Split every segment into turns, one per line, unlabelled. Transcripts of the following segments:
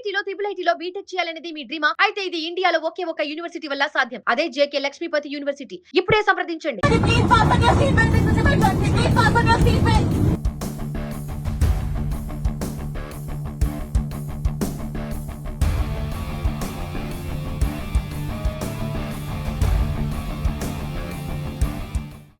ఐఐటీలో ఐఐటీలో BTech చేయాలనేది మీ డ్రీమా? అయితే ఇది ఇండియాలో ఒకే ఒక యూనివర్సిటీ వల్ల సాధ్యం. అదే జేకే లక్ష్మీపతి యూనివర్సిటీ. ఇప్పుడే సంప్రదించండి.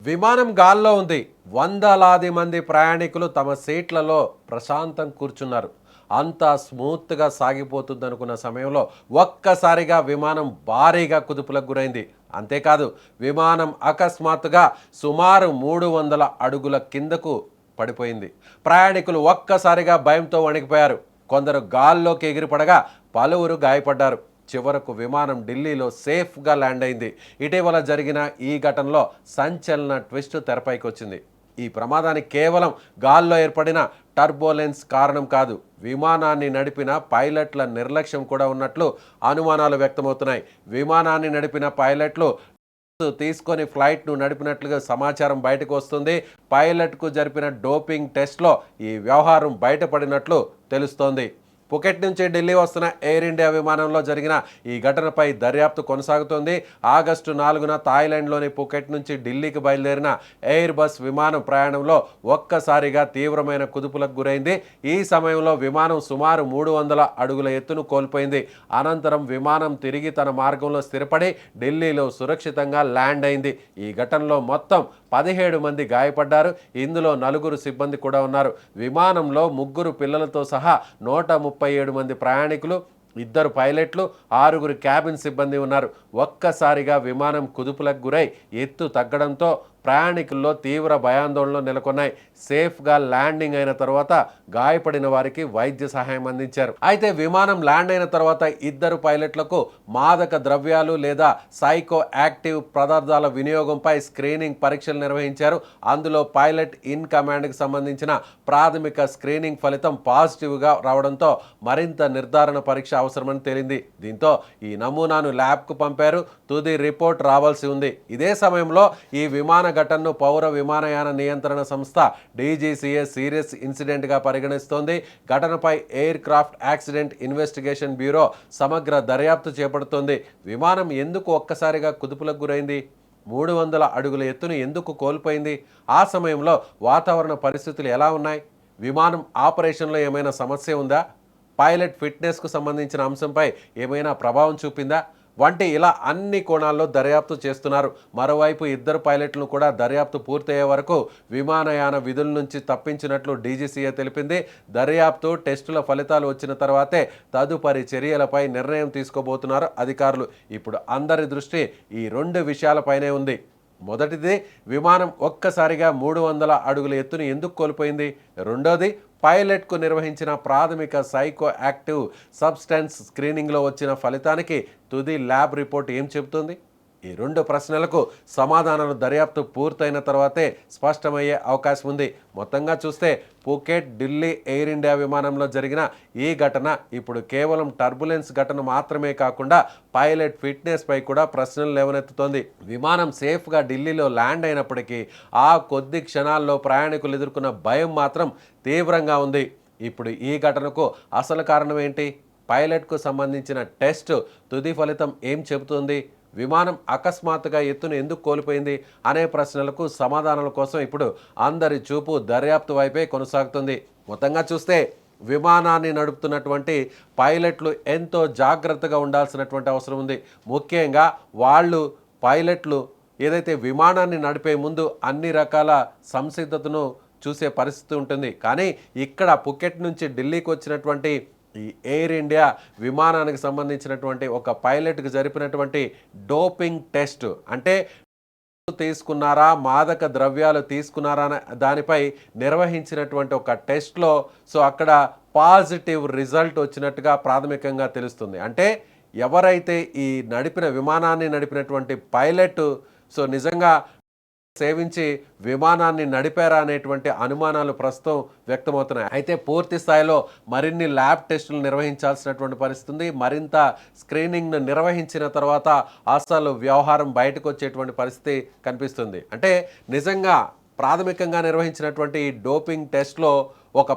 విమానం గాల్లో ఉంది. వందలాది మంది ప్రయాణికులు తమ సీట్లలో ప్రశాంతం కూర్చున్నారు. అంతా స్మూత్గా సాగిపోతుందనుకున్న సమయంలో ఒక్కసారిగా విమానం భారీగా కుదుపులకు గురైంది. అంతేకాదు, విమానం అకస్మాత్తుగా సుమారు 300 అడుగుల కిందకు పడిపోయింది. ప్రయాణికులు ఒక్కసారిగా భయంతో వణికిపోయారు. కొందరు గాల్లోకి ఎగిరిపడగా పలువురు గాయపడ్డారు. చివరకు విమానం ఢిల్లీలో సేఫ్గా ల్యాండ్ అయింది. ఇటీవల జరిగిన ఈ ఘటనలో సంచలన ట్విస్ట్ తెరపైకి వచ్చింది. ఈ ప్రమాదానికి కేవలం గాల్లో ఏర్పడిన టర్బోలెన్స్ కారణం కాదు, విమానాన్ని నడిపిన పైలట్ల నిర్లక్ష్యం కూడా ఉన్నట్లు అనుమానాలు వ్యక్తమవుతున్నాయి. విమానాన్ని నడిపిన పైలట్లు తీసుకొని ఫ్లైట్ను నడిపినట్లుగా సమాచారం బయటకు వస్తుంది. పైలట్కు జరిపిన డోపింగ్ టెస్ట్లో ఈ వ్యవహారం బయటపడినట్లు తెలుస్తోంది. పుకెట్ నుంచి ఢిల్లీ వస్తున్న ఎయిర్ ఇండియా విమానంలో జరిగిన ఈ ఘటనపై దర్యాప్తు కొనసాగుతోంది. ఆగస్టు 4న థాయిలాండ్లోని పుకెట్ నుంచి ఢిల్లీకి బయలుదేరిన ఎయిర్ బస్ విమానం ప్రయాణంలో ఒక్కసారిగా తీవ్రమైన కుదుపులకు గురైంది. ఈ సమయంలో విమానం సుమారు 300 అడుగుల ఎత్తును కోల్పోయింది. అనంతరం విమానం తిరిగి తన మార్గంలో స్థిరపడి ఢిల్లీలో సురక్షితంగా ల్యాండ్ అయింది. ఈ ఘటనలో మొత్తం 17 మంది గాయపడ్డారు. ఇందులో 4 సిబ్బంది కూడా ఉన్నారు. విమానంలో 3 పిల్లలతో సహా 137 మంది ప్రయాణికులు, 2 పైలట్లు, 6 క్యాబిన్ సిబ్బంది ఉన్నారు. ఒక్కసారిగా విమానం కుదుపులకు గురై ఎత్తు తగ్గడంతో ప్రయాణికుల్లో తీవ్ర భయాందోళనలు నెలకొన్నాయి. సేఫ్గా ల్యాండింగ్ అయిన తర్వాత గాయపడిన వారికి వైద్య సహాయం అందించారు. అయితే విమానం ల్యాండ్ అయిన తర్వాత 2 పైలట్లకు మాదక ద్రవ్యాలు లేదా సైకో యాక్టివ్ పదార్థాల వినియోగంపై స్క్రీనింగ్ పరీక్షలు నిర్వహించారు. అందులో పైలట్ ఇన్ కమాండ్కి సంబంధించిన ప్రాథమిక స్క్రీనింగ్ ఫలితం పాజిటివ్గా రావడంతో మరింత నిర్ధారణ పరీక్ష అవసరమని తేలింది. దీంతో ఈ నమూనాను ల్యాబ్కు పంపారు. తుది రిపోర్ట్ రావాల్సి ఉంది. ఇదే సమయంలో ఈ విమాన ఘటనను పౌర విమానయాన నియంత్రణ సంస్థ డీజీసీఏ సీరియస్ ఇన్సిడెంట్గా పరిగణిస్తోంది. ఘటనపై air craft accident investigation bureau సమగ్ర దర్యాప్తు చేపడుతోంది. విమానం ఎందుకు ఒక్కసారిగా కుదుపులకు గురైంది? 300 అడుగుల ఎత్తును ఎందుకు కోల్పోయింది? ఆ సమయంలో వాతావరణ పరిస్థితులు ఎలా ఉన్నాయి? విమానం ఆపరేషన్లో ఏమైనా సమస్య ఉందా? పైలట్ ఫిట్నెస్కు సంబంధించిన అంశంపై ఏమైనా ప్రభావం చూపిందా? వంటి ఇలా అన్ని కోణాల్లో దర్యాప్తు చేస్తున్నారు. మరోవైపు 2 పైలట్లను కూడా దర్యాప్తు పూర్తయ్యే వరకు విమానయాన విధుల నుంచి తప్పించినట్లు డీజీసీఏ తెలిపింది. దర్యాప్తు టెస్టుల ఫలితాలు వచ్చిన తర్వాతే తదుపరి చర్యలపై నిర్ణయం తీసుకోబోతున్నారు అధికారులు. ఇప్పుడు అందరి దృష్టి ఈ 2 విషయాలపైనే ఉంది. మొదటిది, విమానం ఒక్కసారిగా 300 అడుగుల ఎత్తును ఎందుకు కోల్పోయింది? రెండోది, పైలట్కు నిర్వహించిన ప్రాథమిక సైకో యాక్టివ్ సబ్స్టెన్స్ స్క్రీనింగ్లో వచ్చిన ఫలితానికి తుది ల్యాబ్ రిపోర్ట్ ఏం చెబుతుంది? ఈ 2 ప్రశ్నలకు సమాధానాలు దర్యాప్తు పూర్తయిన తర్వాతే స్పష్టమయ్యే అవకాశం ఉంది. మొత్తంగా చూస్తే పుకెట్ ఢిల్లీ ఎయిర్ ఇండియా విమానంలో జరిగిన ఈ ఘటన ఇప్పుడు కేవలం టర్బులెన్స్ ఘటన మాత్రమే కాకుండా పైలట్ ఫిట్నెస్ పై కూడా ప్రశ్నలు లేవనెత్తుతోంది. విమానం సేఫ్గా ఢిల్లీలో ల్యాండ్ అయినప్పటికీ ఆ కొద్ది క్షణాల్లో ప్రయాణికులు ఎదుర్కొన్న భయం మాత్రం తీవ్రంగా ఉంది. ఇప్పుడు ఈ ఘటనకు అసలు కారణం ఏంటి? పైలట్కు సంబంధించిన టెస్ట్ తుది ఫలితం ఏం చెబుతుంది? విమానం అకస్మాత్తుగా ఎత్తును ఎందుకు కోల్పోయింది అనే ప్రశ్నలకు సమాధానాల కోసం ఇప్పుడు అందరి చూపు దర్యాప్తు వైపే కొనసాగుతుంది. మొత్తంగా చూస్తే విమానాన్ని నడుపుతున్నటువంటి పైలట్లు ఎంతో జాగ్రత్తగా ఉండాల్సినటువంటి అవసరం ఉంది. ముఖ్యంగా పైలట్లు ఏదైతే విమానాన్ని నడిపే ముందు అన్ని రకాల సంసిద్ధతను చూసే పరిస్థితి ఉంటుంది. కానీ ఇక్కడ పుకెట్ నుంచి ఢిల్లీకి వచ్చినటువంటి ఈ ఎయిర్ ఇండియా విమానానికి సంబంధించినటువంటి ఒక పైలట్కి జరిపినటువంటి డోపింగ్ టెస్ట్, అంటే తీసుకున్నారా, మాదక ద్రవ్యాలు తీసుకున్నారా దానిపై నిర్వహించినటువంటి ఒక టెస్ట్లో అక్కడ పాజిటివ్ రిజల్ట్ వచ్చినట్టుగా ప్రాథమికంగా తెలుస్తుంది. అంటే ఎవరైతే ఈ విమానాన్ని నడిపినటువంటి పైలట్ నిజంగా సేవించి విమానాన్ని నడిపారా అనేటువంటి అనుమానాలు ప్రస్తుతం వ్యక్తమవుతున్నాయి. అయితే పూర్తి స్థాయిలో మరిన్ని ల్యాబ్ టెస్టులు నిర్వహించాల్సినటువంటి పరిస్థితి ఉంది. మరింత స్క్రీనింగ్ను నిర్వహించిన తర్వాత అసలు వ్యవహారం బయటకు వచ్చేటువంటి పరిస్థితి కనిపిస్తుంది. అంటే నిజంగా ప్రాథమికంగా నిర్వహించినటువంటి ఈ డోపింగ్ టెస్ట్లో ఒక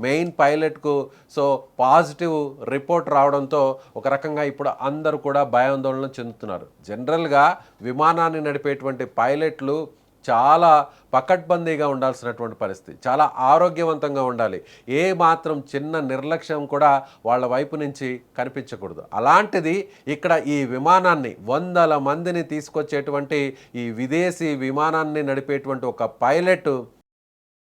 మెయిన్ పైలట్కు సో పాజిటివ్ రిపోర్ట్ రావడంతో ఒక రకంగా ఇప్పుడు అందరూ కూడా భయాందోళన చెందుతున్నారు. జనరల్గా విమానాన్ని నడిపేటువంటి పైలట్లు చాలా పకడ్బందీగా ఉండాల్సినటువంటి పరిస్థితి, చాలా ఆరోగ్యవంతంగా ఉండాలి. ఏ మాత్రం చిన్న నిర్లక్ష్యం కూడా వాళ్ళ వైపు నుంచి కనిపించకూడదు. అలాంటిది ఇక్కడ ఈ విమానాన్ని 100 మందిని తీసుకొచ్చేటువంటి ఈ విదేశీ విమానాన్ని నడిపేటువంటి ఒక పైలట్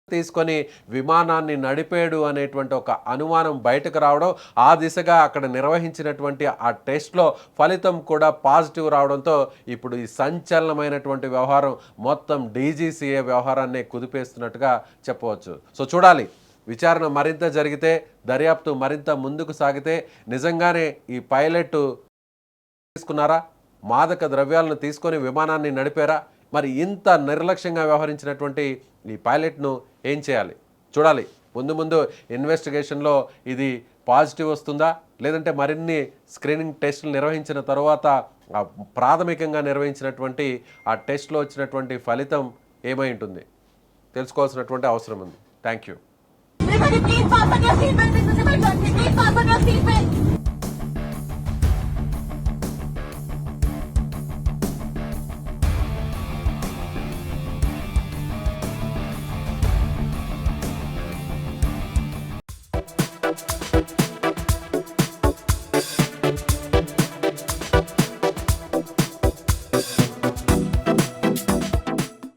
తీసుకొని విమానాన్ని నడిపాడు అనేటువంటి ఒక అనుమానం బయటకు రావడం, ఆ దిశగా అక్కడ నిర్వహించినటువంటి ఆ టెస్ట్లో ఫలితం కూడా పాజిటివ్ రావడంతో ఇప్పుడు ఈ సంచలనమైనటువంటి వ్యవహారం మొత్తం డీజీసీఏ వ్యవహారాన్ని కుదిపేస్తున్నట్టుగా చెప్పవచ్చు. సో చూడాలి, విచారణ మరింత జరిగితే, దర్యాప్తు మరింత ముందుకు సాగితే నిజంగానే ఈ పైలట్ తీసుకున్నారా, మాదక ద్రవ్యాలను తీసుకొని విమానాన్ని నడిపారా, మరి ఇంత నిర్లక్ష్యంగా వ్యవహరించినటువంటి ఈ పైలట్ను ఏం చేయాలి చూడాలి. ముందు ఇన్వెస్టిగేషన్లో ఇది పాజిటివ్ వస్తుందా, లేదంటే మరిన్ని స్క్రీనింగ్ టెస్టులు నిర్వహించిన తర్వాత ప్రాథమికంగా నిర్వహించినటువంటి ఆ టెస్ట్లో వచ్చినటువంటి ఫలితం ఏమై ఉంటుంది తెలుసుకోవాల్సినటువంటి అవసరం ఉంది. Thank you.